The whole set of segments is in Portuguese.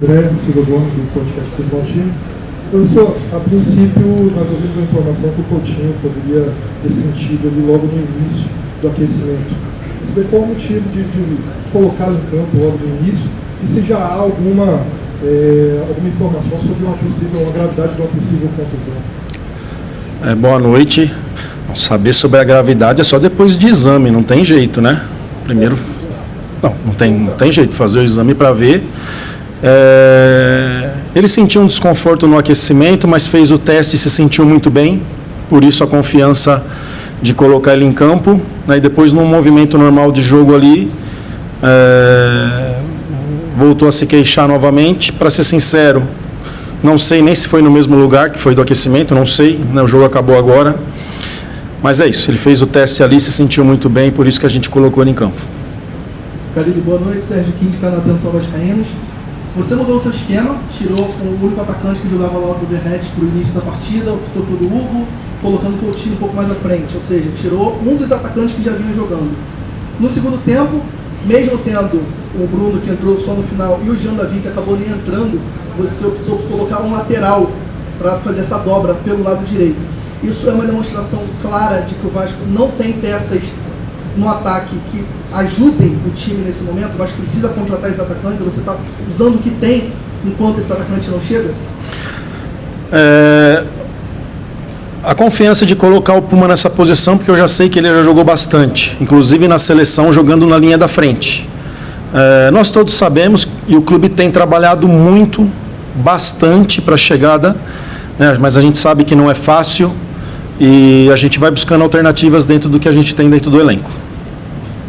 André Silva Gomes, do podcast Futebol Time. Professor, a princípio nós ouvimos a informação que o Coutinho poderia ter sentido ali logo no início do aquecimento. Saber qual o motivo de colocá-lo em campo logo no início e se já há alguma informação sobre uma gravidade de uma possível contusão. Boa noite. Saber sobre a gravidade é só depois de exame, não tem jeito, né? Primeiro, não tem jeito, fazer o exame para ver. Ele sentiu um desconforto no aquecimento, mas fez o teste e se sentiu muito bem, por isso a confiança de colocar ele em campo, né? E depois, num movimento normal de jogo ali, voltou a se queixar novamente. Para ser sincero, não sei nem se foi no mesmo lugar que foi do aquecimento, não sei, né? O jogo acabou agora, mas é isso, ele fez o teste ali, se sentiu muito bem, por isso que a gente colocou ele em campo. Carille, boa noite. Sérgio Quim, de Canal Atenção Vascaínos. Você mudou o seu esquema, tirou o único atacante que jogava lá do Verret para o início da partida, optou pelo Hugo, colocando o Coutinho um pouco mais à frente, ou seja, tirou um dos atacantes que já vinha jogando. No segundo tempo, mesmo tendo o Bruno, que entrou só no final, e o Jean Davi, que acabou nem entrando, você optou por colocar um lateral para fazer essa dobra pelo lado direito. Isso é uma demonstração clara de que o Vasco não tem peças no ataque que ajudem o time nesse momento. O Vasco precisa contratar esses atacantes, você está usando o que tem enquanto esse atacante não chega? A confiança de colocar o Puma nessa posição, porque eu já sei que ele já jogou bastante, inclusive na seleção, jogando na linha da frente. Nós todos sabemos, e o clube tem trabalhado bastante para a chegada, né, mas a gente sabe que não é fácil e a gente vai buscando alternativas dentro do que a gente tem dentro do elenco.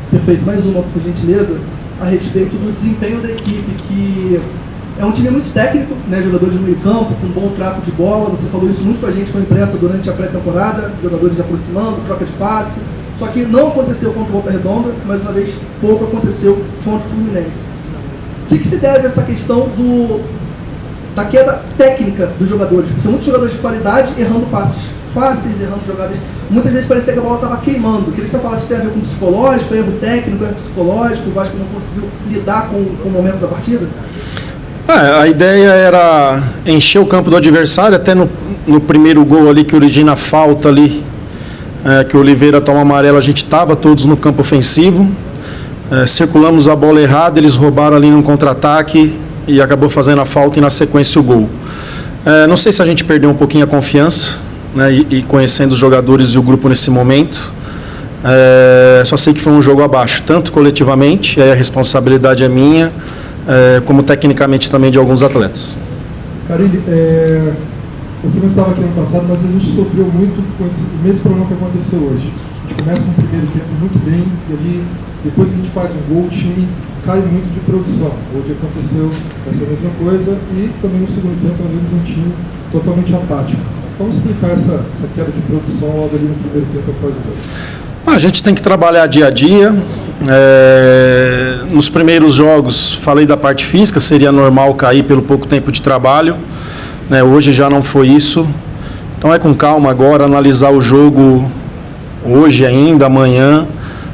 Perfeito. Mais uma, por gentileza, a respeito do desempenho da equipe, que é um time muito técnico, né, jogadores no meio campo, com um bom trato de bola. Você falou isso muito com a gente, com a imprensa, durante a pré-temporada, jogadores aproximando, troca de passe. Só que não aconteceu contra o Volta Redonda, mais uma vez, pouco aconteceu contra o Fluminense. O que se deve a essa questão da queda técnica dos jogadores? Porque muitos jogadores de qualidade errando passes fáceis, errando jogadas. Muitas vezes parecia que a bola estava queimando. Queria que você falasse se tem a ver com psicológico, erro técnico, erro psicológico, o Vasco não conseguiu lidar com o momento da partida? A ideia era encher o campo do adversário, até no primeiro gol ali que origina a falta ali, que o Oliveira toma amarelo, a gente estava todos no campo ofensivo, circulamos a bola errada, eles roubaram ali num contra-ataque e acabou fazendo a falta e na sequência o gol. Não sei se a gente perdeu um pouquinho a confiança, né, e conhecendo os jogadores e o grupo nesse momento, só sei que foi um jogo abaixo, tanto coletivamente, a responsabilidade é minha, como tecnicamente também de alguns atletas. Carille, você não estava aqui no passado, mas a gente sofreu muito com esse mesmo problema que aconteceu hoje. A gente começa no primeiro tempo muito bem, e ali, depois que a gente faz um gol, o time cai muito de produção. Hoje aconteceu essa mesma coisa, e também no segundo tempo nós vimos um time totalmente apático. Como explicar essa queda de produção logo ali no primeiro tempo após o gol? A gente tem que trabalhar dia a dia. Nos primeiros jogos, falei da parte física, seria normal cair pelo pouco tempo de trabalho. Hoje já não foi isso. Então é com calma agora, analisar o jogo hoje ainda, amanhã,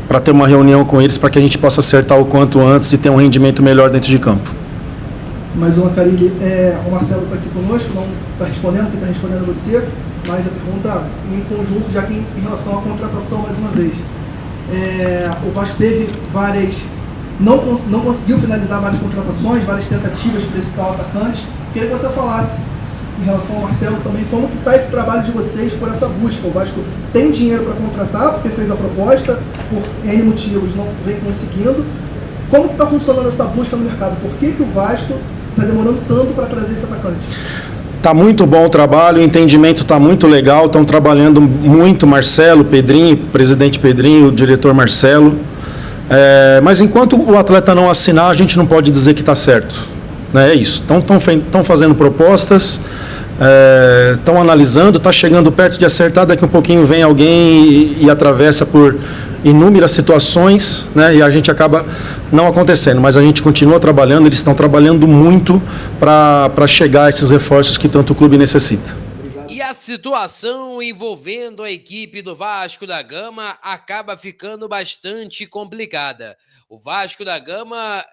para ter uma reunião com eles, para que a gente possa acertar o quanto antes e ter um rendimento melhor dentro de campo. Mais uma, Carille. O Marcelo está aqui conosco, não está respondendo, quem está respondendo é você, mas a pergunta em conjunto, já que em relação à contratação, mais uma vez. O Vasco teve várias, não conseguiu finalizar várias contratações, várias tentativas para esse tal atacante. Queria que você falasse, em relação ao Marcelo também, como que está esse trabalho de vocês por essa busca. O Vasco tem dinheiro para contratar, porque fez a proposta, por N motivos não vem conseguindo. Como que está funcionando essa busca no mercado? Por que o Vasco está demorando tanto para trazer esse atacante? Está muito bom o trabalho, o entendimento está muito legal, estão trabalhando muito Marcelo, Pedrinho, presidente Pedrinho, o diretor Marcelo. Mas enquanto o atleta não assinar, a gente não pode dizer que está certo. É isso, estão fazendo propostas, estão analisando, está chegando perto de acertar, daqui um pouquinho vem alguém e atravessa por inúmeras situações, né, e a gente acaba não acontecendo, mas a gente continua trabalhando, eles estão trabalhando muito para chegar a esses reforços que tanto o clube necessita. E a situação envolvendo a equipe do Vasco da Gama acaba ficando bastante complicada. O Vasco da Gama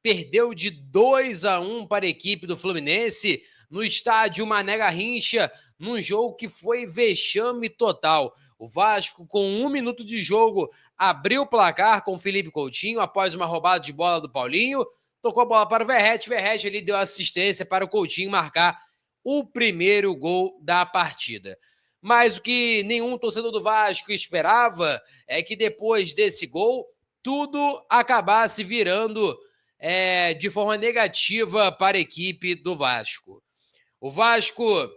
perdeu de 2-1 para a equipe do Fluminense no estádio Mané Garrincha, num jogo que foi vexame total. O Vasco, com 1 minuto de jogo, abriu o placar com o Felipe Coutinho após uma roubada de bola do Paulinho, tocou a bola para o Verratti, ele deu assistência para o Coutinho marcar o primeiro gol da partida. Mas o que nenhum torcedor do Vasco esperava é que depois desse gol, tudo acabasse virando de forma negativa para a equipe do Vasco. O Vasco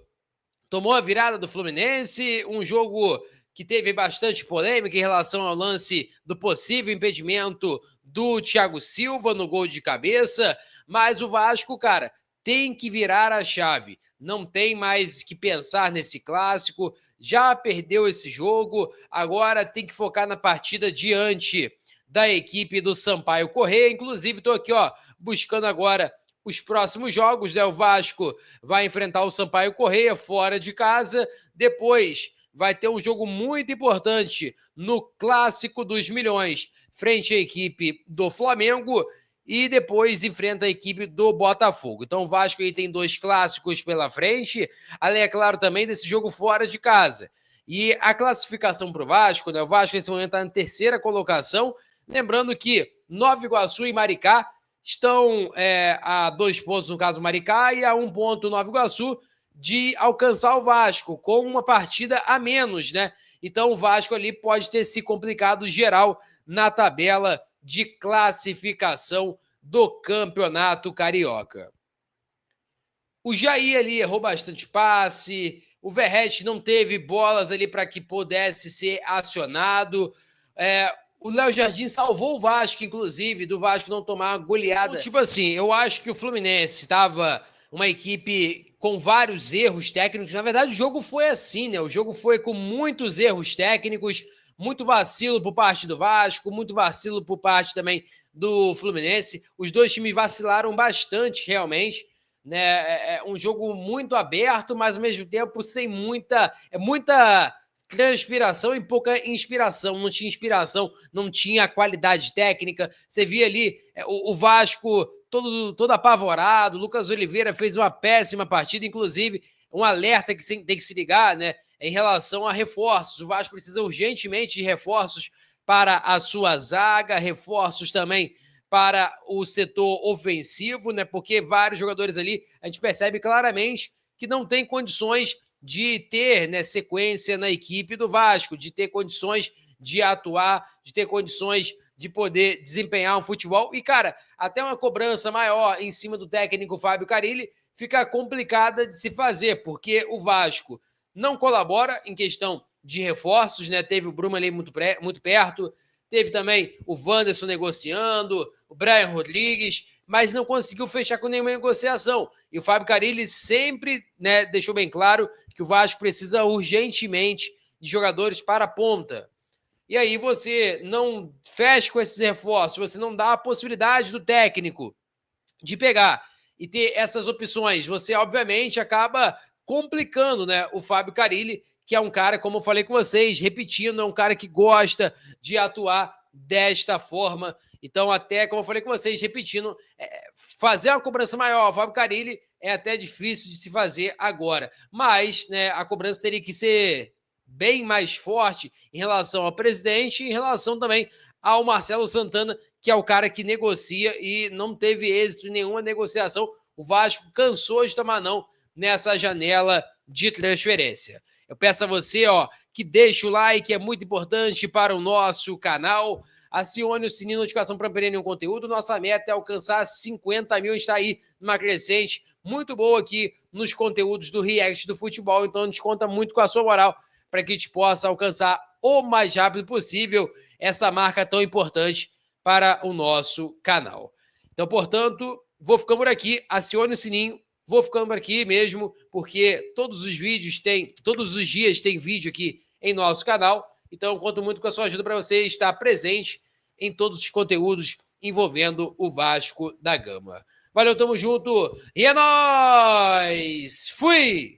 tomou a virada do Fluminense, um jogo que teve bastante polêmica em relação ao lance do possível impedimento do Thiago Silva no gol de cabeça, mas o Vasco, cara, tem que virar a chave. Não tem mais que pensar nesse clássico, já perdeu esse jogo, agora tem que focar na partida diante da equipe do Sampaio Corrêa. Inclusive, estou aqui, buscando agora os próximos jogos, né? O Vasco vai enfrentar o Sampaio Corrêa fora de casa, depois vai ter um jogo muito importante no Clássico dos Milhões, frente à equipe do Flamengo, e depois enfrenta a equipe do Botafogo. Então o Vasco aí tem 2 clássicos pela frente, além, é claro, também desse jogo fora de casa. E a classificação para o Vasco, né? O Vasco nesse momento está na 3ª colocação, lembrando que Nova Iguaçu e Maricá estão a 2 pontos, no caso Maricá, e a 1 ponto Nova Iguaçu, de alcançar o Vasco, com uma partida a menos, né? Então o Vasco ali pode ter se complicado geral na tabela de classificação do Campeonato Carioca. O Jair ali errou bastante passe, o Verratti não teve bolas ali para que pudesse ser acionado, o Léo Jardim salvou o Vasco, inclusive, do Vasco não tomar uma goleada. Então, tipo assim, eu acho que o Fluminense estava uma equipe com vários erros técnicos. Na verdade, o jogo foi assim, né? O jogo foi com muitos erros técnicos, muito vacilo por parte do Vasco, muito vacilo por parte também do Fluminense. Os 2 times vacilaram bastante, realmente, né? É um jogo muito aberto, mas ao mesmo tempo sem muita transpiração e pouca inspiração. Não tinha inspiração, não tinha qualidade técnica. Você via ali o Vasco todo apavorado. Lucas Oliveira fez uma péssima partida, inclusive um alerta que tem que se ligar, né, em relação a reforços. O Vasco precisa urgentemente de reforços para a sua zaga, reforços também para o setor ofensivo, né, porque vários jogadores ali, a gente percebe claramente que não tem condições de ter, né, sequência na equipe do Vasco, de ter condições de atuar, de ter condições de poder desempenhar um futebol. E, cara, até uma cobrança maior em cima do técnico Fábio Carille fica complicada de se fazer, porque o Vasco não colabora em questão de reforços, né? Teve o Bruno ali muito perto, teve também o Wanderson negociando, o Brian Rodrigues, mas não conseguiu fechar com nenhuma negociação. E o Fábio Carille sempre, né, deixou bem claro que o Vasco precisa urgentemente de jogadores para a ponta. E aí você não fecha com esses reforços, você não dá a possibilidade do técnico de pegar e ter essas opções. Você, obviamente, acaba complicando, né, o Fábio Carille, que é um cara, como eu falei com vocês, repetindo, é um cara que gosta de atuar desta forma. Então, até, como eu falei com vocês, repetindo, fazer uma cobrança maior ao Fábio Carille é até difícil de se fazer agora. Mas, né, a cobrança teria que ser bem mais forte em relação ao presidente e em relação também ao Marcelo Santana, que é o cara que negocia e não teve êxito em nenhuma negociação. O Vasco cansou de tomar não nessa janela de transferência. Eu peço a você, que deixe o like, é muito importante para o nosso canal. Acione o sininho de notificação para não perder nenhum conteúdo. Nossa meta é alcançar 50 mil, está aí numa crescente muito boa aqui nos conteúdos do React do Futebol. Então a gente conta muito com a sua moral para que a gente possa alcançar o mais rápido possível essa marca tão importante para o nosso canal. Então, portanto, vou ficando por aqui, acione o sininho, vou ficando por aqui mesmo, porque todos os dias tem vídeo aqui em nosso canal, então eu conto muito com a sua ajuda para você estar presente em todos os conteúdos envolvendo o Vasco da Gama. Valeu, tamo junto, e é nóis! Fui!